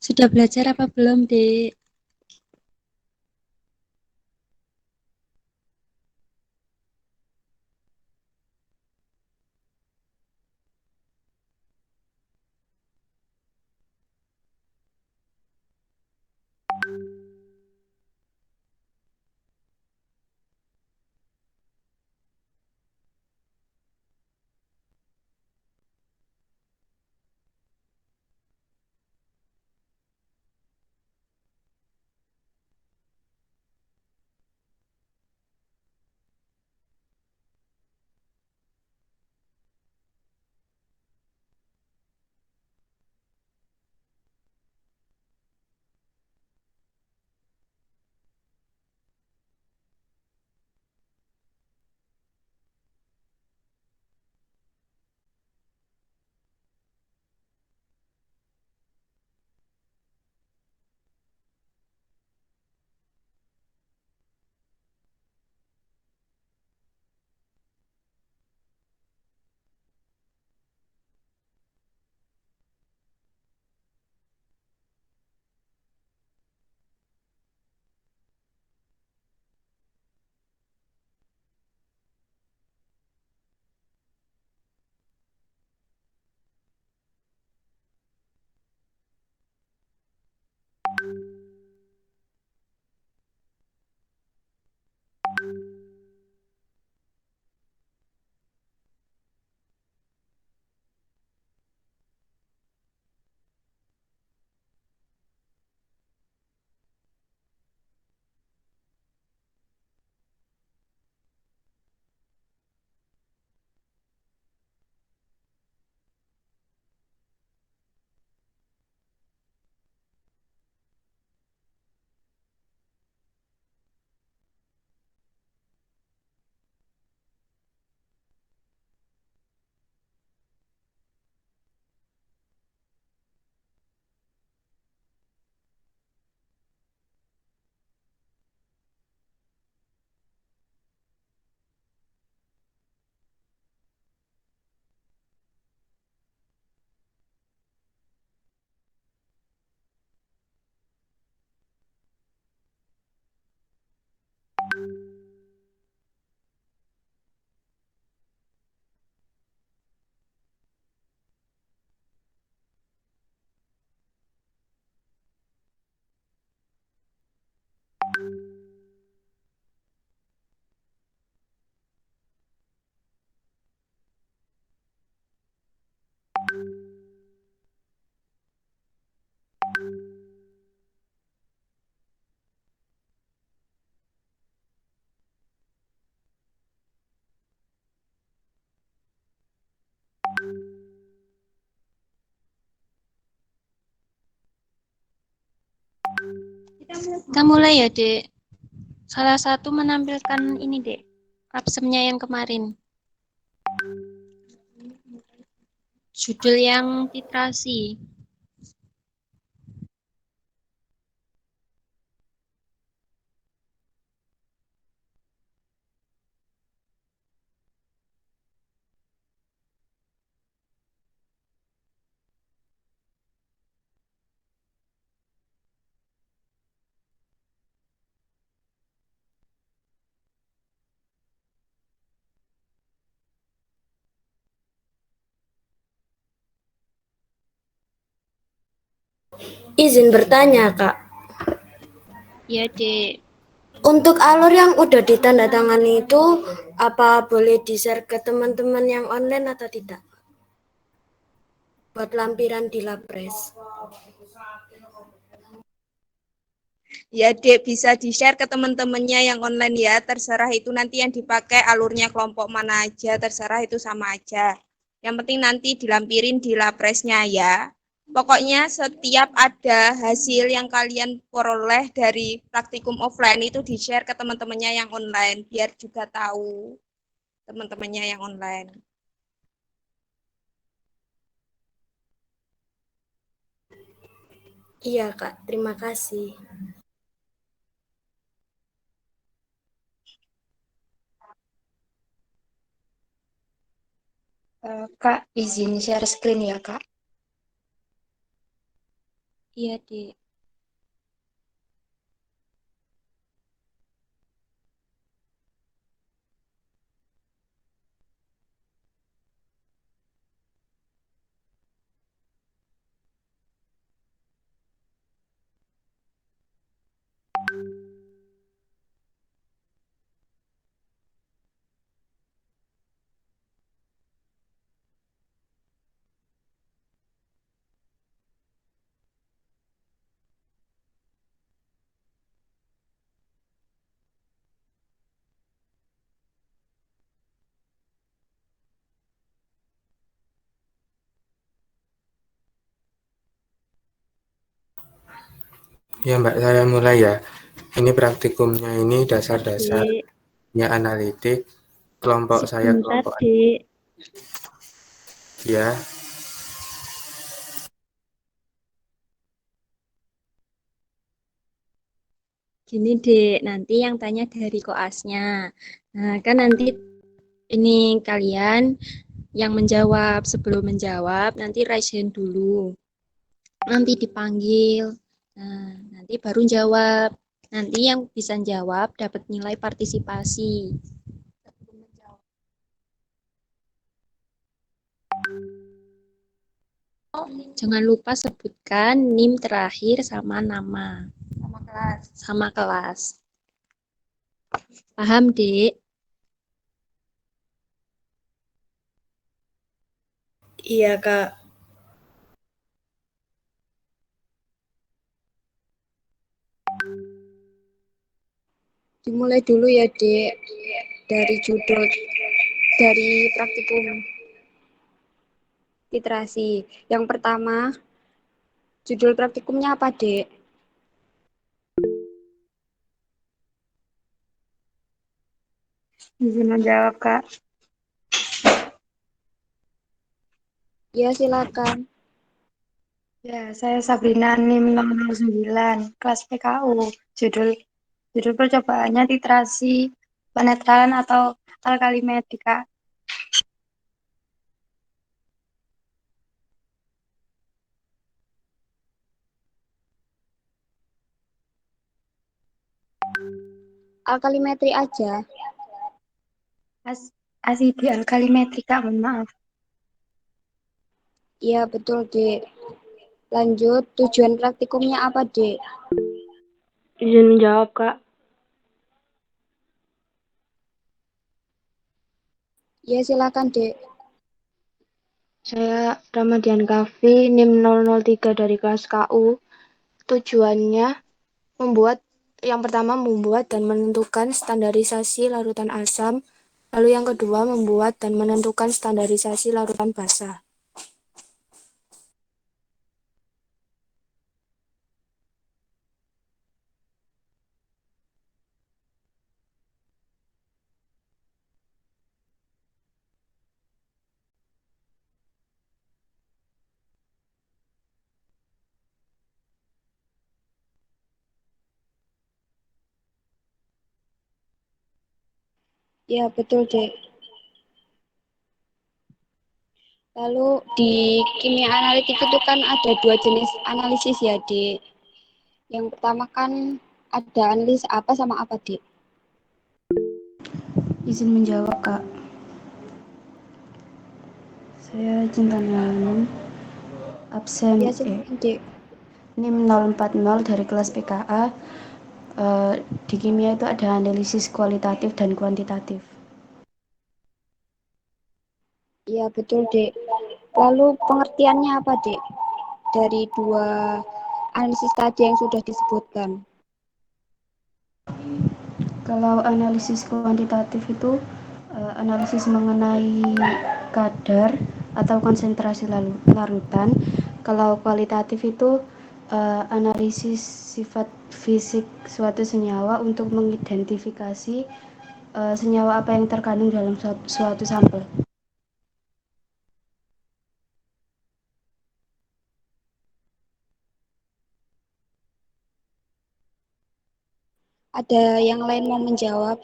Sudah belajar apa belum, Dek? Kita mulai ya, Dek. Salah satu menampilkan ini, Dek. Absennya yang kemarin. Judul yang titrasi. Izin bertanya, Kak. Ya, Dek. Untuk alur yang udah ditandatangani itu, apa boleh di-share ke teman-teman yang online atau tidak? Buat lampiran di Lapres. Ya, Dek, bisa di-share ke teman-temannya yang online ya. Terserah itu nanti yang dipakai alurnya kelompok mana aja, terserah itu sama aja. Yang penting nanti dilampirin di Lapresnya ya. Pokoknya setiap ada hasil yang kalian peroleh dari praktikum offline itu di-share ke teman-temannya yang online, biar juga tahu teman-temannya yang online. Iya, Kak. Terima kasih. Kak, izin share screen ya, Kak. Iya, Dek. Ya Mbak, saya mulai ya. Ini praktikumnya ini Dek, dasar-dasarnya analitik. Kelompok saya sebentar, kelompok Dek. ya. Gini, Dek, nanti yang tanya dari koasnya. Nah, kan nanti ini kalian yang menjawab. Sebelum menjawab, nanti raise hand dulu. Nanti dipanggil. Nah, nanti baru jawab. Nanti yang bisa jawab dapat nilai partisipasi. Jangan lupa sebutkan NIM terakhir sama nama. Sama kelas. Sama kelas. Paham, Dek? Iya, Kak. Dimulai dulu ya, Dek. Dari judul, dari praktikum literasi. Yang pertama, judul praktikumnya apa, Dek? Izin menjawab, Kak. Ya, silakan. Ya, saya Sabrina NIM 009, kelas PKU. Judul judul percobaannya titrasi penetralan atau alkalimetrika. Alkalimetri aja. Asidi alkalimetrika, mohon maaf. Iya, betul, Dek. Lanjut, tujuan praktikumnya apa, Dek? Izin menjawab, Kak. Ya, silakan, Dek. Saya Ramadian Kafi, NIM 003 dari kelas KU. Tujuannya membuat yang pertama membuat dan menentukan standarisasi larutan asam, lalu yang kedua membuat dan menentukan standarisasi larutan basa. Ya, betul, Dek. Lalu di kimia analitik itu kan ada dua jenis analisis ya, Dek. Yang pertama kan ada analisis apa sama apa, Dek? Izin menjawab, Kak. Saya Cinta Nayanum, absen Ya, silakan, Dek. NIM 040 dari kelas PKA. Di kimia itu ada analisis kualitatif dan kuantitatif. Ya, betul, Dek. Lalu pengertiannya apa, Dek? Dari dua analisis tadi yang sudah disebutkan. Kalau analisis kuantitatif itu analisis mengenai kadar atau konsentrasi larutan. Kalau kualitatif itu analisis sifat fisik suatu senyawa untuk mengidentifikasi senyawa apa yang terkandung dalam suatu sampel. Ada yang lain mau menjawab?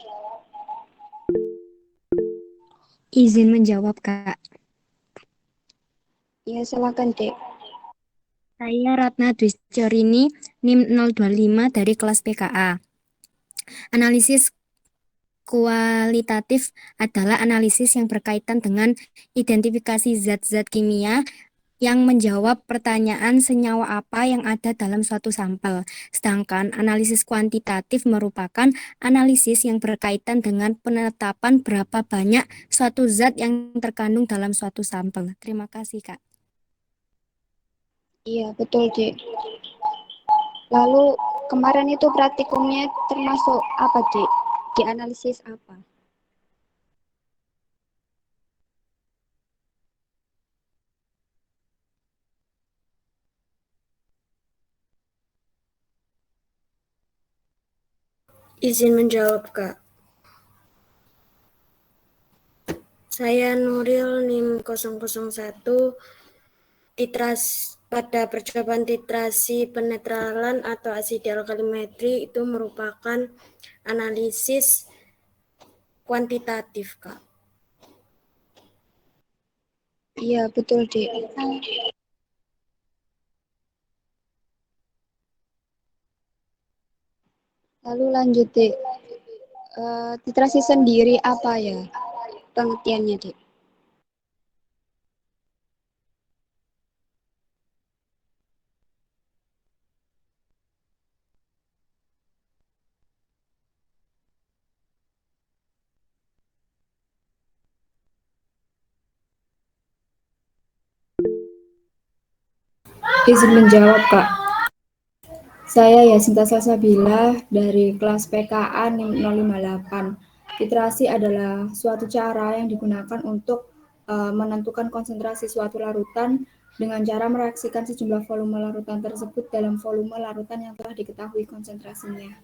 Izin menjawab, Kak. Ya, silakan, Dek. Saya Ratna Dwi Setiarini, NIM 025 dari kelas PKA. Analisis kualitatif adalah analisis yang berkaitan dengan identifikasi zat-zat kimia yang menjawab pertanyaan senyawa apa yang ada dalam suatu sampel. Sedangkan analisis kuantitatif merupakan analisis yang berkaitan dengan penetapan berapa banyak suatu zat yang terkandung dalam suatu sampel. Terima kasih, Kak. Iya, betul, Dek. Lalu kemarin itu praktikumnya termasuk apa, Dek? Di analisis apa? Izin menjawab, Kak. Saya Nuril NIM 001 pada percobaan titrasi penetralan atau asidal kalimetri itu merupakan analisis kuantitatif, Kak. Iya, betul, Dek. Lalu lanjut, Dek. Titrasi sendiri apa ya pengertiannya, Dek? Izin menjawab, Kak. Saya Yasinta Salsabila dari kelas PKA NIM 058. Titrasi adalah suatu cara yang digunakan untuk menentukan konsentrasi suatu larutan dengan cara mereaksikan sejumlah volume larutan tersebut dalam volume larutan yang telah diketahui konsentrasinya.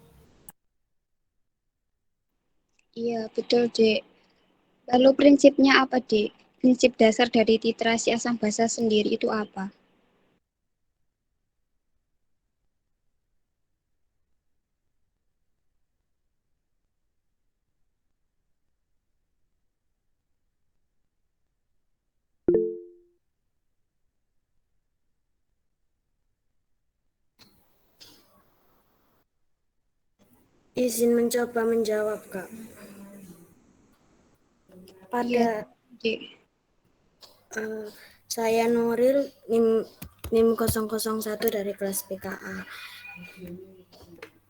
Iya, betul, Dek. Lalu prinsipnya apa, Dek? Prinsip dasar dari titrasi asam basa sendiri itu apa? Izin mencoba menjawab, Kak. Iya, Dek. Saya Nuril NIM 001 dari kelas PKA.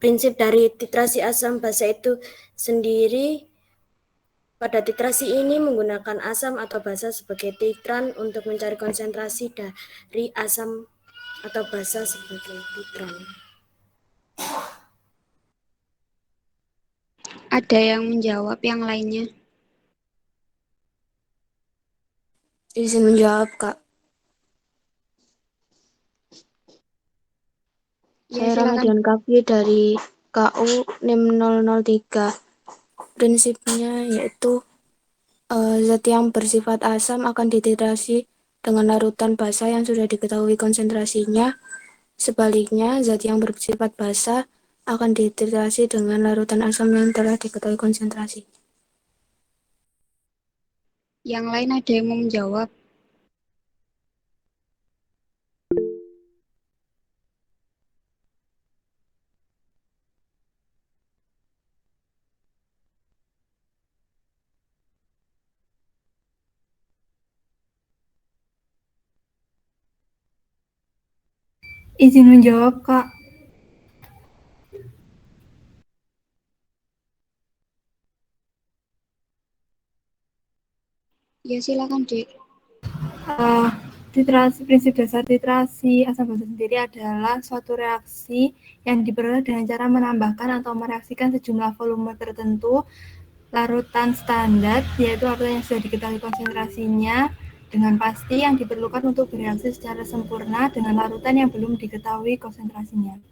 Prinsip dari titrasi asam basa itu sendiri, pada titrasi ini menggunakan asam atau basa sebagai titran untuk mencari konsentrasi dari asam atau basa sebagai titran. Ada yang menjawab yang lainnya? Izin menjawab, Kak. Ya, Saya silakan. Ramadian Kafi dari KU NIM 003. Prinsipnya yaitu zat yang bersifat asam akan dititrasi dengan larutan basa yang sudah diketahui konsentrasinya. Sebaliknya, zat yang bersifat basa akan dititrasi dengan larutan asam yang telah diketahui konsentrasi. Yang lain ada yang mau menjawab? Izin menjawab, Kak. Ya, silakan, Dek. Prinsip dasar titrasi asam basa sendiri adalah suatu reaksi yang diperoleh dengan cara menambahkan atau mereaksikan sejumlah volume tertentu larutan standar, yaitu larutan yang sudah diketahui konsentrasinya dengan pasti yang diperlukan untuk bereaksi secara sempurna dengan larutan yang belum diketahui konsentrasinya.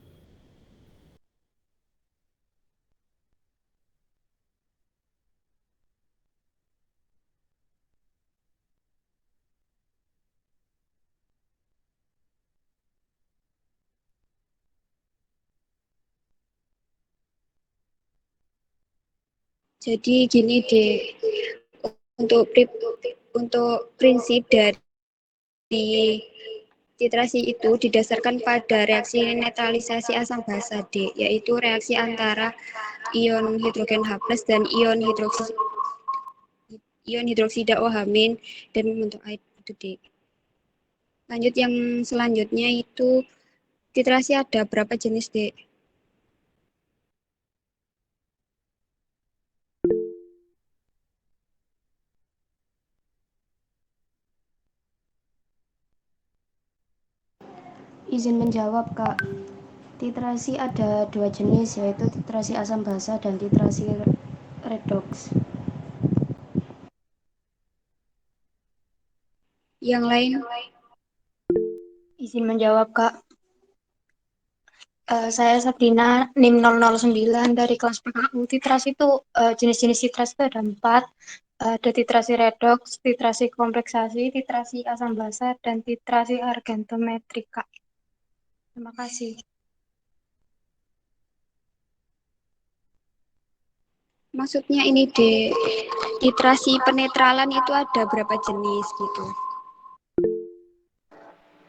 Jadi gini, Dek. Untuk prinsip dari Titrasi itu didasarkan pada reaksi netralisasi asam basa D, yaitu reaksi antara ion hidrogen H+ dan ion hidroksida OH- dan membentuk air itu D. Lanjut yang selanjutnya itu titrasi ada berapa jenis, D? Izin menjawab, Kak. Titrasi ada dua jenis, yaitu titrasi asam basa dan titrasi redox. Yang lain? Izin menjawab, Kak. Saya Sabrina, NIM 009 dari kelas PKU. Titrasi itu, jenis-jenis titrasi itu ada 4. Ada titrasi redox, titrasi kompleksasi, titrasi asam basa, dan titrasi argentometrika. Terima kasih. Maksudnya ini, D, titrasi penetralan itu ada berapa jenis gitu?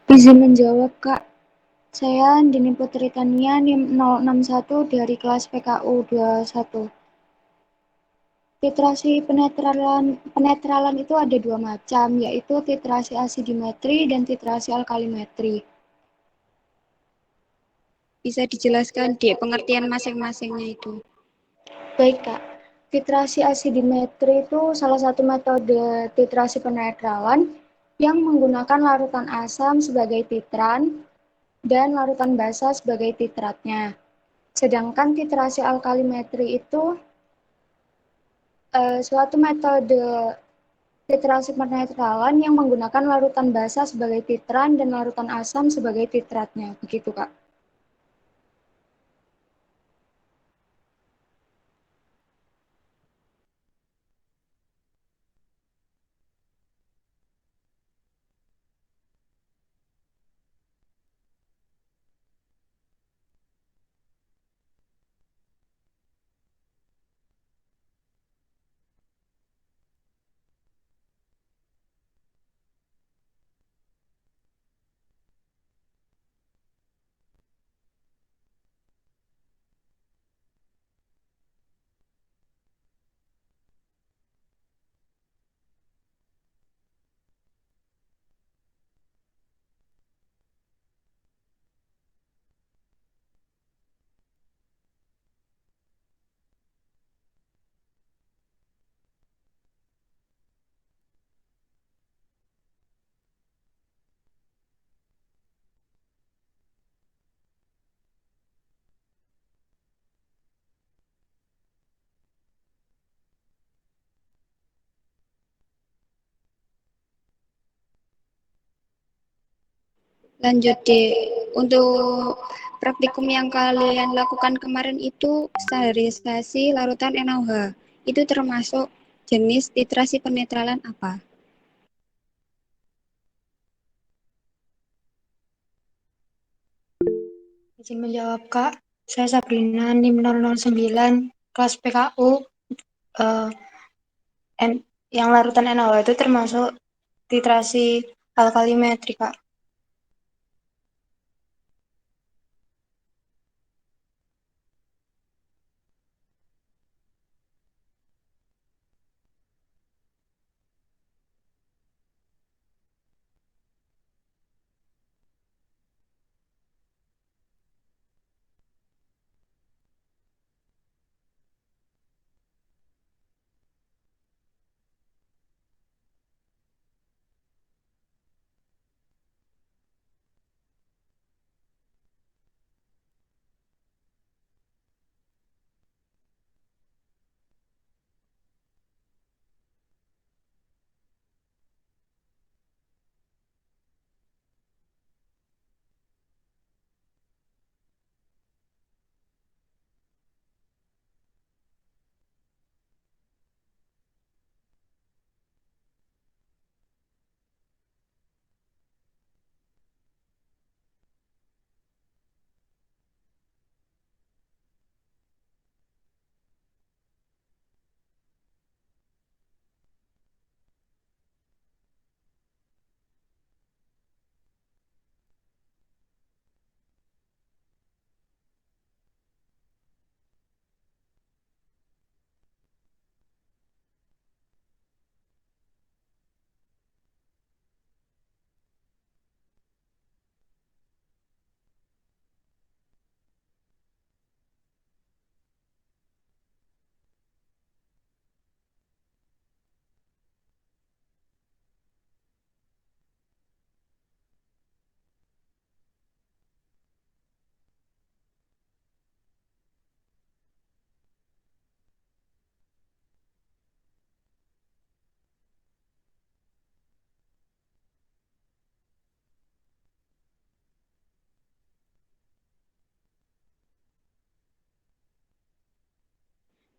Izin menjawab, Kak. Saya Andini Putri Tania, NIM 061 dari kelas PKU 21. Titrasi penetralan itu ada dua macam, yaitu titrasi asidimetri dan titrasi alkalimetri. Bisa dijelaskan, D, pengertian masing-masingnya itu? Baik, Kak. Titrasi asidimetri itu salah satu metode titrasi penetralan yang menggunakan larutan asam sebagai titran dan larutan basa sebagai titratnya. Sedangkan titrasi alkalimetri itu suatu metode titrasi penetralan yang menggunakan larutan basa sebagai titran dan larutan asam sebagai titratnya. Begitu, Kak. Lanjut, D. Untuk praktikum yang kalian lakukan kemarin itu standarisasi larutan NaOH. Itu termasuk jenis titrasi penetralan apa? Izin menjawab, Kak. Saya Sabrina, NIM 009, kelas PKU. Yang larutan NaOH itu termasuk titrasi alkalimetri, Kak.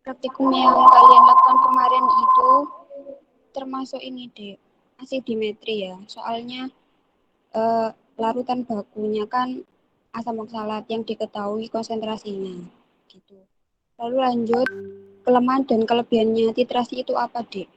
Praktikum yang kalian lakukan kemarin itu termasuk ini deh, asidimetri ya. Soalnya larutan bakunya kan asam oksalat yang diketahui konsentrasinya gitu. Lalu lanjut, kelemahan dan kelebihannya titrasi itu apa, Dek?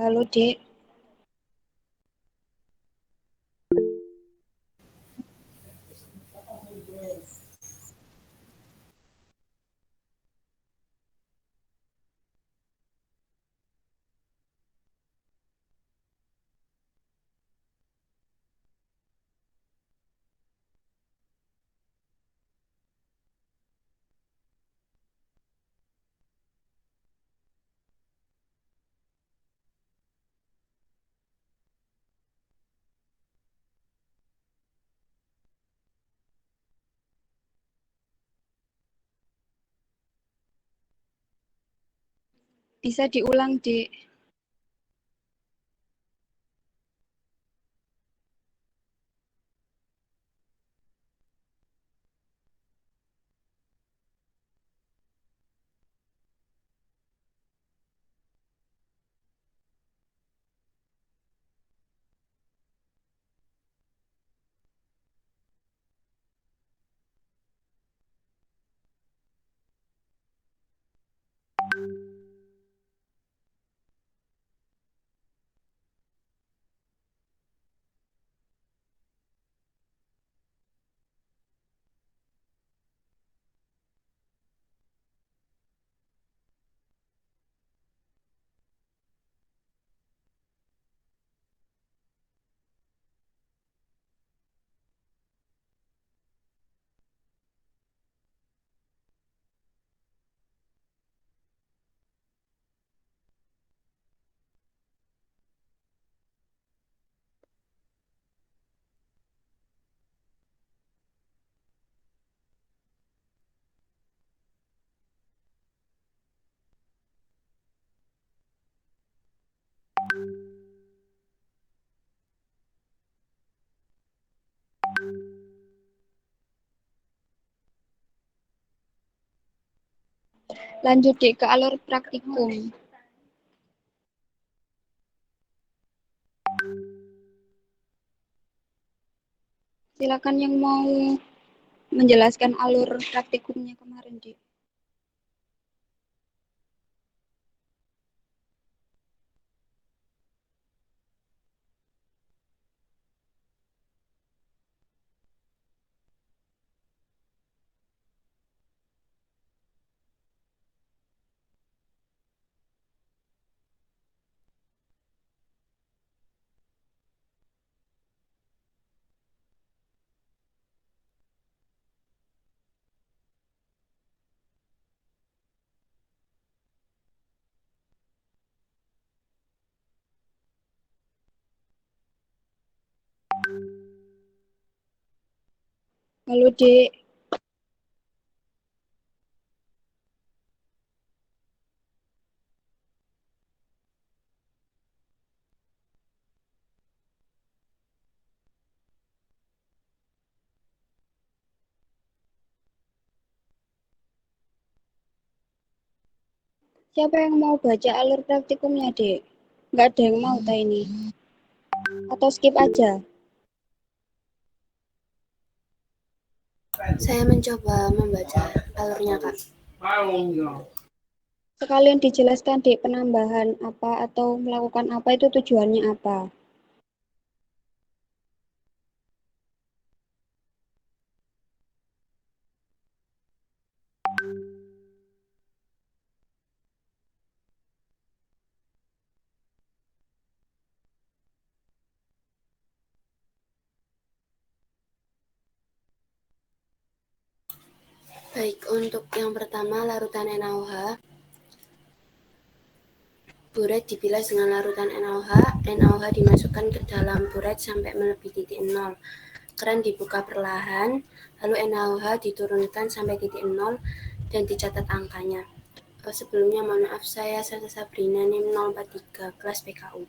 Halo, Dek. Bisa diulang, Dek. Lanjut, Dek, ke alur praktikum. Silakan yang mau menjelaskan alur praktikumnya kemarin, Dek. Halo, Dek. Siapa yang mau baca alur praktikumnya, Dek? Nggak ada yang mau, ta ini. Atau skip aja? Saya mencoba membaca alurnya, Kak. Sekalian dijelaskan, Dek, penambahan apa atau melakukan apa itu tujuannya apa. Baik, untuk yang pertama larutan NaOH. Buret dibilas dengan larutan NaOH. NaOH dimasukkan ke dalam buret sampai melebihi titik 0. Keran dibuka perlahan, lalu NaOH diturunkan sampai titik 0 dan dicatat angkanya. Sebelumnya mohon maaf, saya Salsa Sabrina NIM 043 kelas PKU.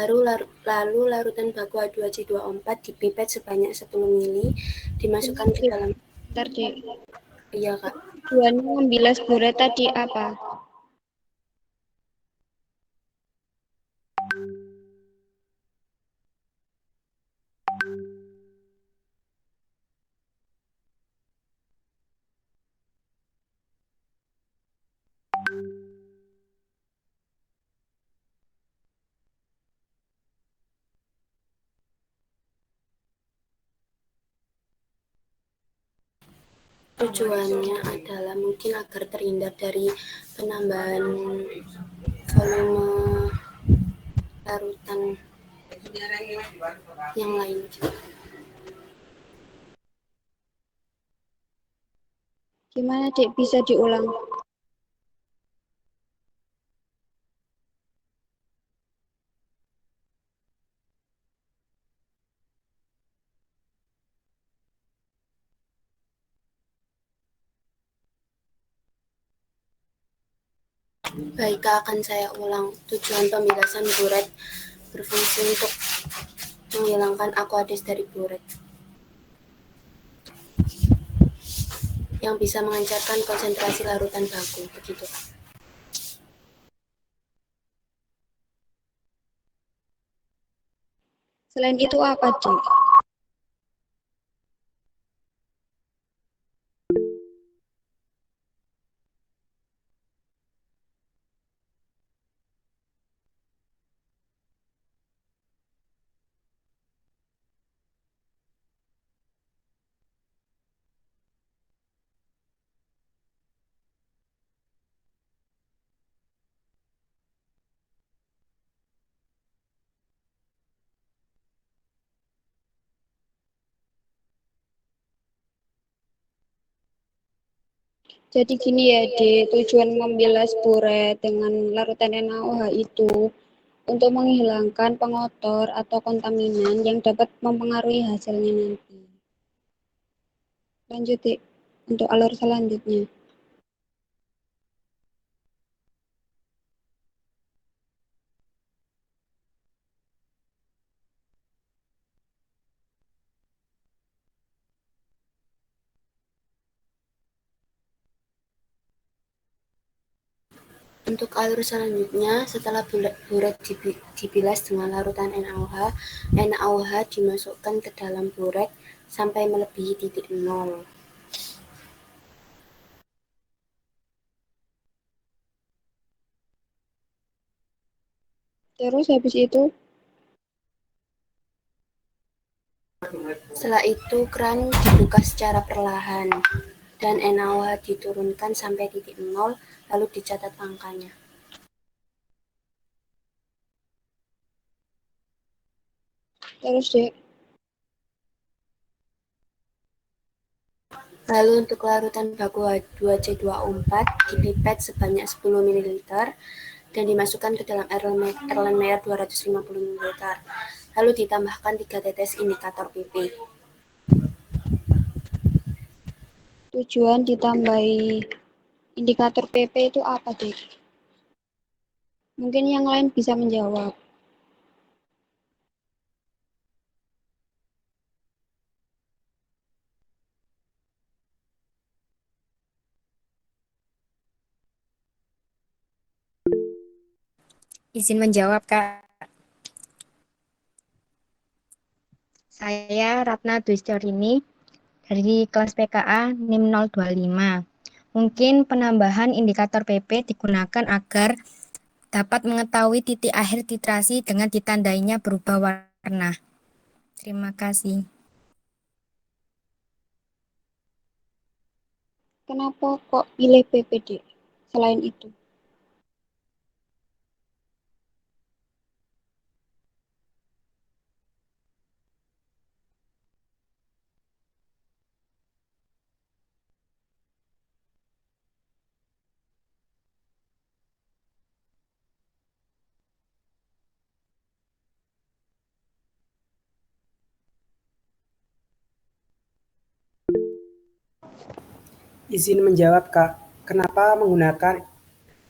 Lalu larutan baku H2C24 dipipet sebanyak 10 ml, dimasukkan ke dalam. Bentar, Dek. Iya, Kak. Tujuannya membilas buret tadi apa? Tujuannya adalah mungkin agar terhindar dari penambahan volume larutan yang lain. Gimana, Dek? Bisa diulang? Baik, akan saya ulang. Tujuan pembilasan buret berfungsi untuk menghilangkan aqueous dari buret yang bisa mengencerkan konsentrasi larutan baku. Begitu, Pak. Selain itu apa, Dek? Jadi gini ya, Dek, tujuan membilas buret dengan larutan NaOH itu untuk menghilangkan pengotor atau kontaminan yang dapat mempengaruhi hasilnya nanti. Lanjut, Dek, untuk alur selanjutnya. Untuk alur selanjutnya, setelah buret dibilas dengan larutan NaOH, NaOH dimasukkan ke dalam buret sampai melebihi titik 0. Terus habis itu, Setelah itu, keran dibuka secara perlahan dan NaOH diturunkan sampai titik 0, lalu dicatat angkanya. terus, Dek, Lalu untuk larutan baku H2C24 dipipet sebanyak 10 ml dan dimasukkan ke dalam Erlenmeyer 250 ml. Lalu ditambahkan 3 tetes indikator PP. tujuan ditambahi indikator PP itu apa, Dek? Mungkin yang lain bisa menjawab. Izin menjawab, Kak. Saya Ratna Dwi dari kelas PKA NIM 025. Mungkin penambahan indikator PP digunakan agar dapat mengetahui titik akhir titrasi dengan ditandainya berubah warna. Terima kasih. Kenapa kok pilih PPD selain itu? Izin menjawab, Kak. Kenapa menggunakan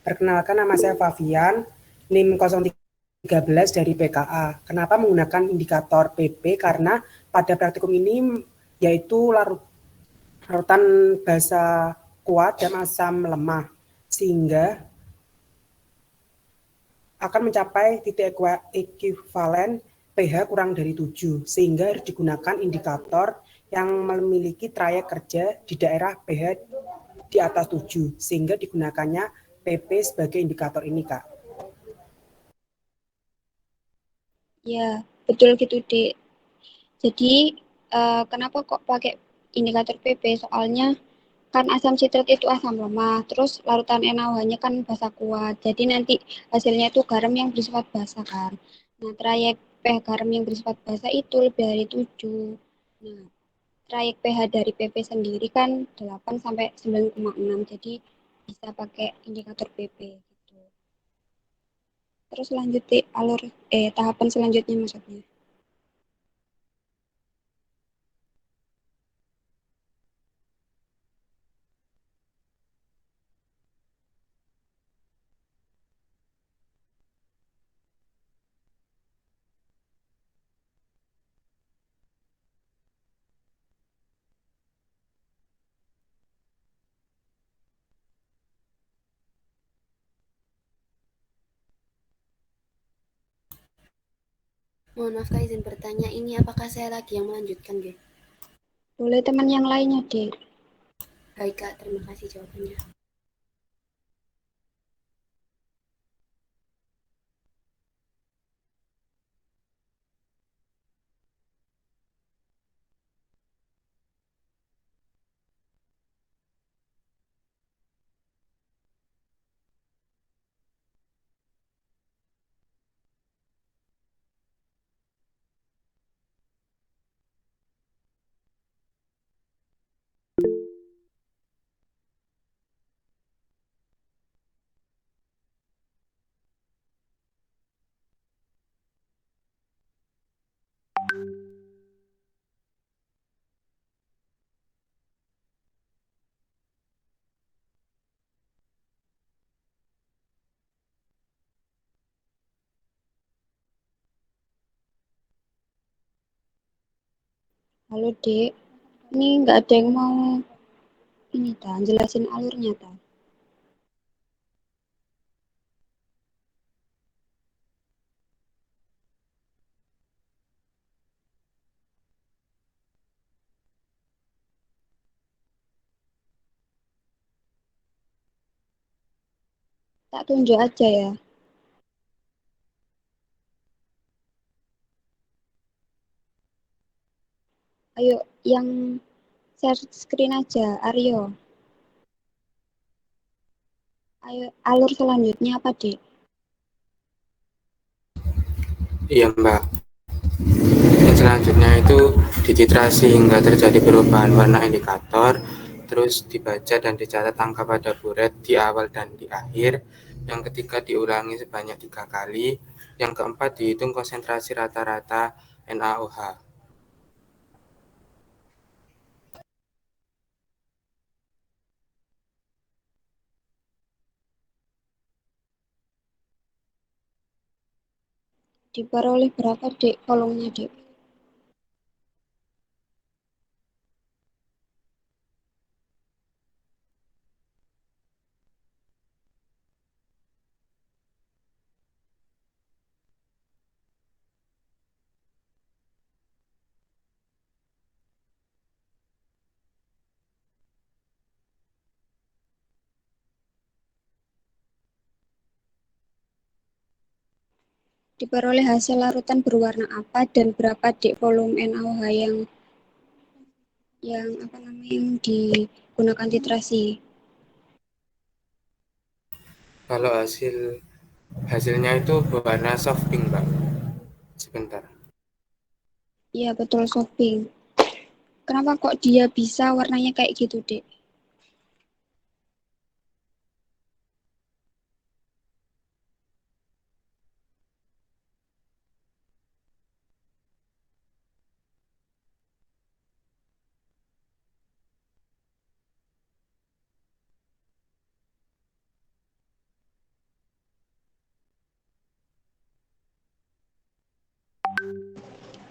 perkenalkan nama saya Favian, NIM 013 dari PKA. Kenapa menggunakan indikator PP? Karena pada praktikum ini yaitu larutan basa kuat dan asam lemah, sehingga akan mencapai titik ekuivalen pH kurang dari 7, sehingga harus digunakan indikator yang memiliki trayek kerja di daerah pH di atas 7, sehingga digunakannya PP sebagai indikator ini, Kak. Ya, betul gitu, Dek. Jadi, kenapa kok pakai indikator PP? Soalnya kan asam sitrat itu asam lemah, terus larutan NaOH-nya kan basa kuat. Jadi nanti hasilnya itu garam yang bersifat basa kan. Nah, trayek pH garam yang bersifat basa itu lebih dari 7. Nah, trayek pH dari PP sendiri kan 8 sampai 9,6. Jadi bisa pakai indikator PP gitu. Terus lanjut di tahapan selanjutnya maksudnya. Mohon maaf Kak, izin bertanya, ini apakah saya lagi yang melanjutkan, Ge? Boleh teman yang lainnya, Dek. Baik Kak, terima kasih jawabannya. Halo, Dek. Ini nggak ada yang mau ini jelasin alurnya ta. Tak tunjuk aja ya. Ayo, yang share screen aja, Aryo. Ayo, alur selanjutnya apa, Dek? Iya, Mbak. Dan selanjutnya itu dititrasi hingga terjadi perubahan warna indikator, terus dibaca dan dicatat angka pada buret di awal dan di akhir. Yang ketiga diulangi sebanyak 3 kali. Yang keempat dihitung konsentrasi rata-rata NaOH. Diperoleh berapa, Dek, kolomnya, Dek? Diperoleh hasil larutan berwarna apa dan berapa dek volume NaOH yang digunakan titrasi. Kalau hasilnya itu berwarna soft pink, Mbak. Sebentar. Iya, betul shopping. Kenapa kok dia bisa warnanya kayak gitu, Dek?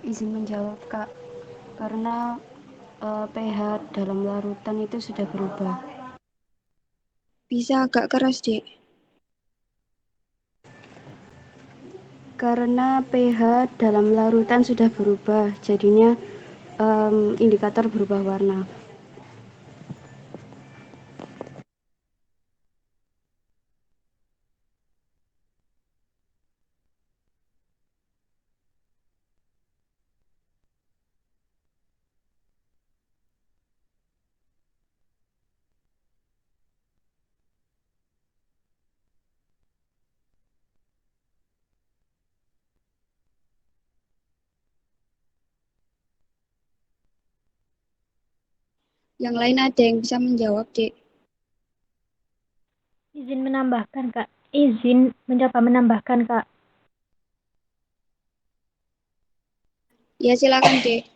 Izin menjawab, Kak. Karena pH dalam larutan itu sudah berubah. Bisa agak keras, Dek. Karena pH dalam larutan sudah berubah, jadinya indikator berubah warna. Yang lain ada yang bisa menjawab, Dek? Izin menambahkan, Kak. Izin mencoba menambahkan, Kak. Ya, silakan, Dek.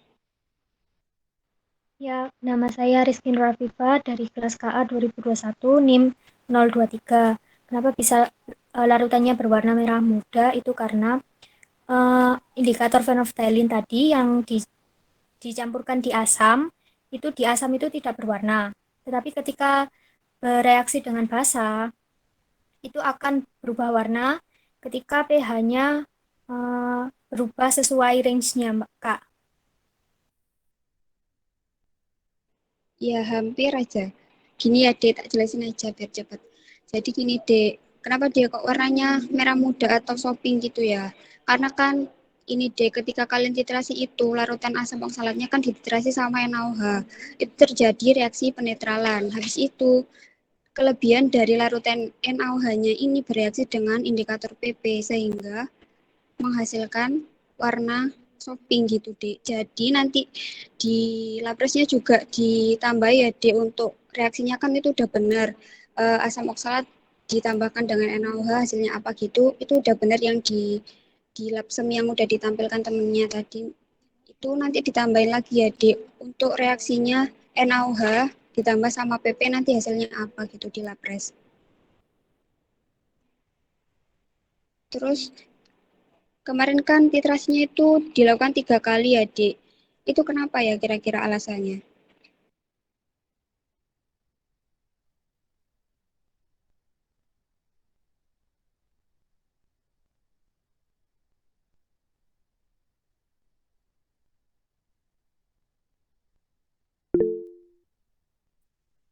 Ya, nama saya Rizky Rafifa dari kelas KA 2021 NIM 023. Kenapa bisa larutannya berwarna merah muda? Itu karena indikator phenolphthalein tadi yang dicampurkan di asam, di asam itu tidak berwarna. Tetapi ketika bereaksi dengan basa, itu akan berubah warna ketika pH-nya berubah sesuai range-nya, Kak. Ya, hampir aja. Gini ya, Dek, tak jelasin aja biar cepat. Jadi gini, Dek, kenapa dia kok warnanya merah muda atau shopping gitu ya? Karena kan ini, Dek, ketika kalian titrasi itu, larutan asam oksalatnya kan dititrasi sama NaOH. Itu terjadi reaksi penetralan. Habis itu, kelebihan dari larutan NaOH-nya ini bereaksi dengan indikator PP, sehingga menghasilkan warna shopping gitu, Dek. Jadi nanti di lapresnya juga ditambah ya, Dek, untuk reaksinya kan itu udah benar. Asam oksalat ditambahkan dengan NaOH hasilnya apa gitu, itu udah benar yang di lapsem yang udah ditampilkan temennya tadi. Itu nanti ditambahin lagi ya, Dek. Untuk reaksinya NaOH ditambah sama PP nanti hasilnya apa gitu di lapres. Terus kemarin kan titrasinya itu dilakukan 3 kali ya, Dek. Itu kenapa ya kira-kira alasannya?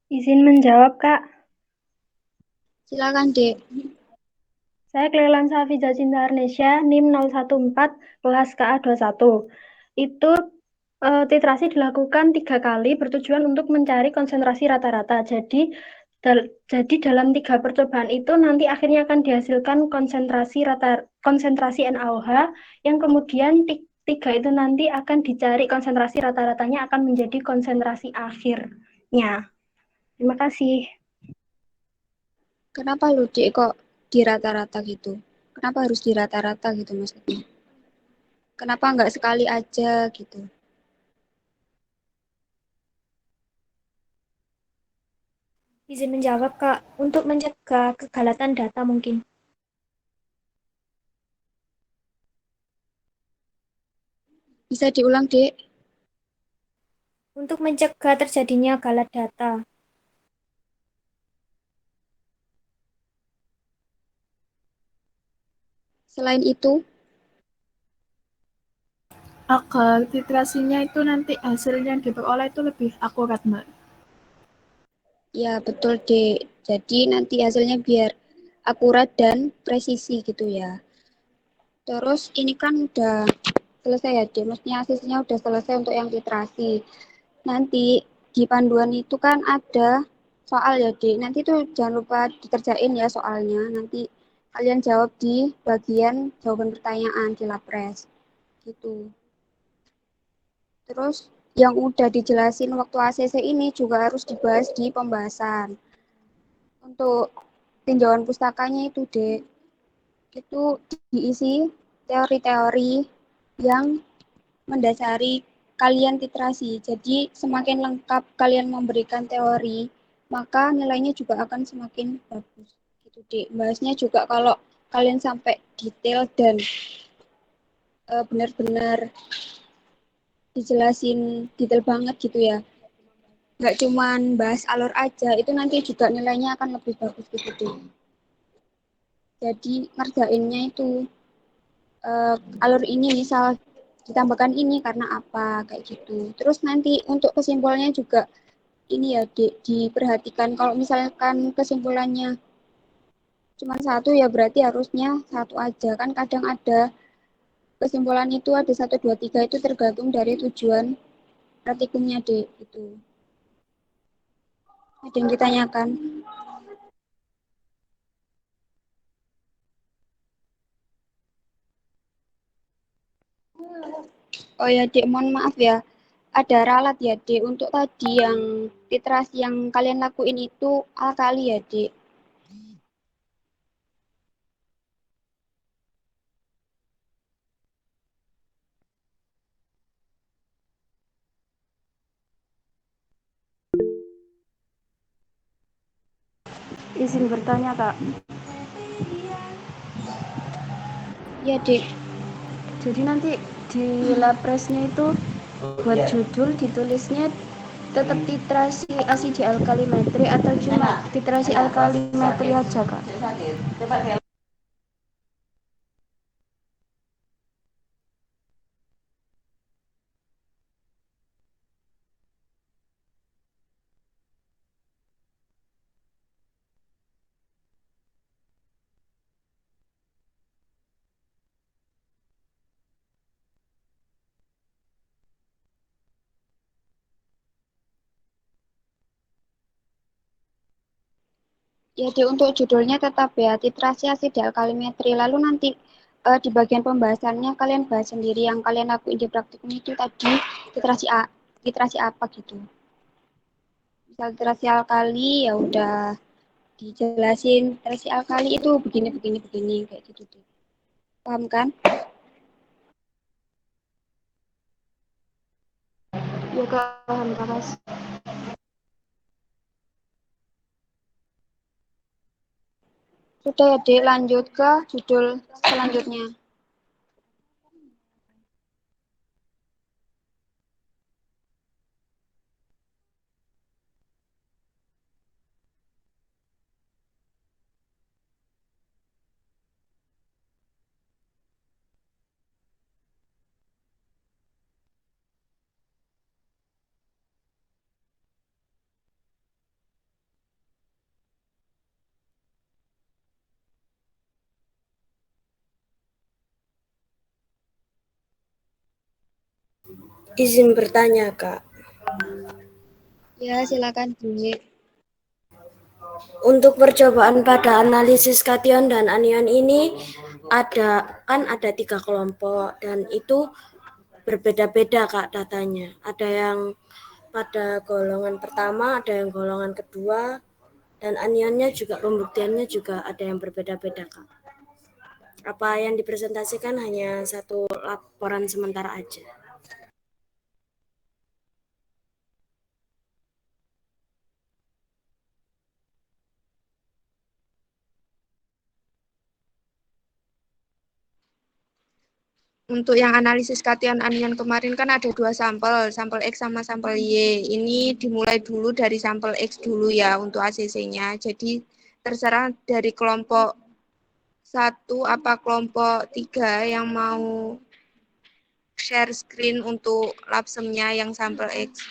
Izin menjawab, Kak. Silakan, Dek. Saya Cleland Safiza Cinta Arnesya, NIM 014, kelas KA 21. Itu titrasi dilakukan 3 kali bertujuan untuk mencari konsentrasi rata-rata. Jadi dalam 3 percobaan itu nanti akhirnya akan dihasilkan konsentrasi NaOH yang kemudian tiga itu nanti akan dicari konsentrasi rata-ratanya akan menjadi konsentrasi akhirnya. Terima kasih. Kenapa lu, Dek, kok di rata-rata gitu? Kenapa harus di rata-rata gitu maksudnya? Kenapa nggak sekali aja gitu? Izin menjawab, Kak. Untuk mencegah kegalatan data mungkin. Bisa diulang, Dek? Untuk mencegah terjadinya galat data. Selain itu, Agar titrasinya itu nanti hasilnya yang diperoleh itu lebih akurat, Mbak. ya betul, Dek. Jadi nanti hasilnya biar akurat dan presisi gitu ya. Terus ini kan udah selesai ya, Dek. Maksudnya asesnya udah selesai untuk yang literasi. Nanti di panduan itu kan ada soal ya, Dek. Nanti tuh jangan lupa dikerjain ya soalnya. Nanti kalian jawab di bagian jawaban pertanyaan di Lapres. Gitu. Terus yang udah dijelasin waktu ACC ini juga harus dibahas di pembahasan. Untuk tinjauan pustakanya itu, Dek, itu diisi teori-teori yang mendasari kalian literasi. Jadi semakin lengkap kalian memberikan teori, maka nilainya juga akan semakin bagus. Gitu, Dek. Bahasnya juga kalau kalian sampai detail dan benar-benar dijelasin detail banget gitu ya. Nggak cuman bahas alur aja, itu nanti juga nilainya akan lebih bagus gitu, Dek. Jadi ngerjainnya itu alur ini misal ditambahkan ini karena apa kayak gitu. Terus nanti untuk kesimpulannya juga ini ya, Dek, diperhatikan kalau misalkan kesimpulannya cuma satu ya berarti harusnya satu aja. Kan kadang ada kesimpulan itu ada satu, dua, tiga itu tergantung dari tujuan praktikumnya, Dek. Itu. Ada yang ditanyakan? Oh ya, Dek, mohon maaf ya. Ada ralat ya, Dek. Untuk tadi yang literasi yang kalian lakuin itu alkali ya, Dek. Izin bertanya, Kak. Ya, Dek. Jadi nanti di lapresnya itu buat judul ditulisnya tetap titrasi asidi alkalimetri atau cuma titrasi alkalimetri aja, Kak? Ya, Dek, untuk judulnya tetap ya, titrasi asid alkalimetri. Lalu nanti di bagian pembahasannya kalian bahas sendiri yang kalian lakuin di praktikum itu tadi titrasi apa gitu. Misal titrasi alkali ya udah dijelasin titrasi alkali itu begini begini begini kayak gitu, Dek. Paham kan? Ya, Kak, paham, Kak. Sudah ya, Dek, lanjut ke judul selanjutnya. Izin bertanya, Kak. Ya, silakan, Dek. Untuk percobaan pada analisis kation dan anion ini ada 3 kelompok dan itu berbeda-beda, Kak, datanya. Ada yang pada golongan pertama, ada yang golongan kedua, dan anionnya juga pembuktiannya juga ada yang berbeda-beda, Kak. Apa yang dipresentasikan hanya satu laporan sementara aja. Untuk yang analisis kation anion kemarin kan ada 2 sampel X sama sampel Y. Ini dimulai dulu dari sampel X dulu ya untuk ACC-nya. Jadi terserah dari kelompok 1 apa kelompok 3 yang mau share screen untuk lapsemnya yang sampel X.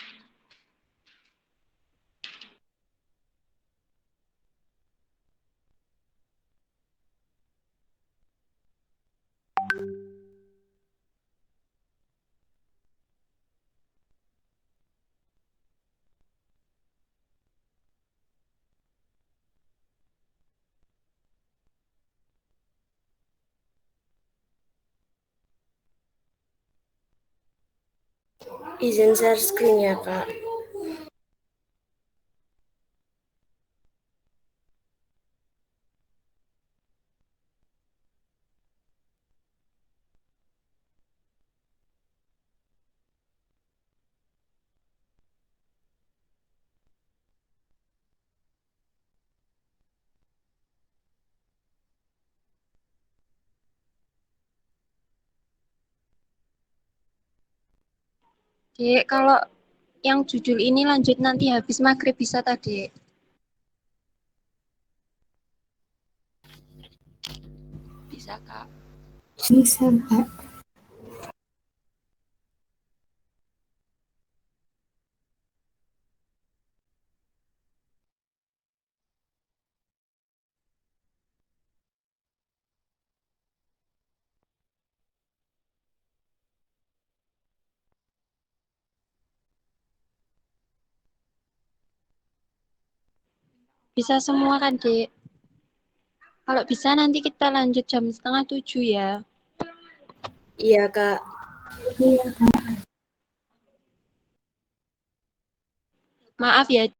Izin share screen ya, Kak. Dek, kalau yang judul ini lanjut nanti habis maghrib bisa tadi. Bisa, Kak. Bisa, Mbak. Bisa semua kan, Dek? Kalau bisa nanti kita lanjut jam 6:30 ya. Iya, Kak. Iya, Kak. Maaf ya,